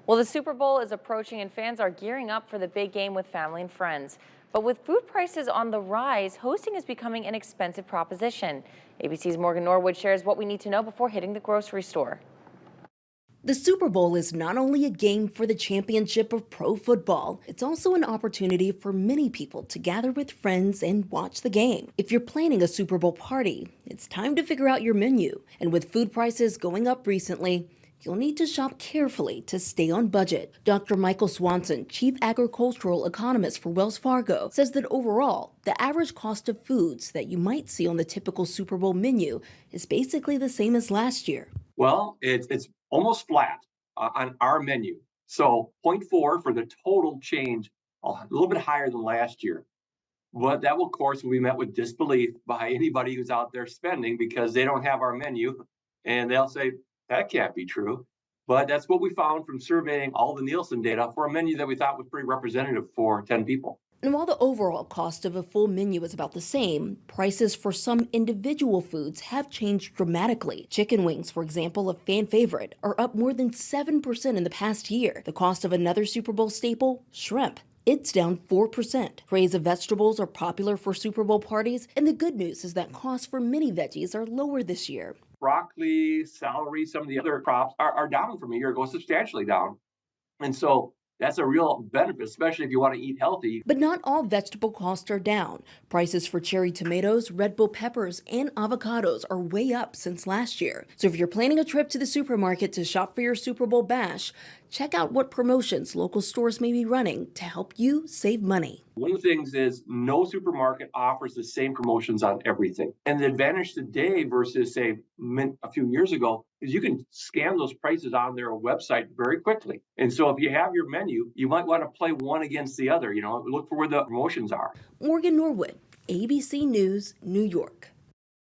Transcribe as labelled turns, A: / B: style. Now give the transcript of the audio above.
A: Well, the Super Bowl is approaching and fans are gearing up for the big game with family and friends. But with food prices on the rise, hosting is becoming an expensive proposition. ABC's Morgan Norwood shares what we need to know before hitting the grocery store.
B: The Super Bowl is not only a game for the championship of pro football, it's also an opportunity for many people to gather with friends and watch the game. If you're planning a Super Bowl party, it's time to figure out your menu. And with food prices going up recently, you'll need to shop carefully to stay on budget. Dr. Michael Swanson, Chief Agricultural Economist for Wells Fargo, says that overall, the average cost of foods that you might see on the typical Super Bowl menu is basically the same as last year.
C: Well, it's almost flat on our menu. So zero point 0.4 for the total change, a little bit higher than last year. But that will, of course, will be met with disbelief by anybody who's out there spending because they don't have our menu. And they'll say, that can't be true. But that's what we found from surveying all the Nielsen data for a menu that we thought was pretty representative for 10 people.
B: And while the overall cost of a full menu is about the same, prices for some individual foods have changed dramatically. Chicken wings, for example, a fan favorite, are up more than 7% in the past year. The cost of another Super Bowl staple, shrimp, it's down 4%. Trays of vegetables are popular for Super Bowl parties, and the good news is that costs for many veggies are lower this year.
C: Broccoli, celery, some of the other crops are down from a year ago, substantially down. And so that's a real benefit, especially if you want to eat healthy.
B: But not all vegetable costs are down. Prices for cherry tomatoes, red bell peppers, and avocados are way up since last year. So if you're planning a trip to the supermarket to shop for your Super Bowl bash, check out what promotions local stores may be running to help you save money.
C: One of the things is no supermarket offers the same promotions on everything. And the advantage today versus, say, a few years ago is you can scan those prices on their website very quickly. And so if you have your menu, you might want to play one against the other, look for where the promotions are.
B: Morgan Norwood, ABC News, New York.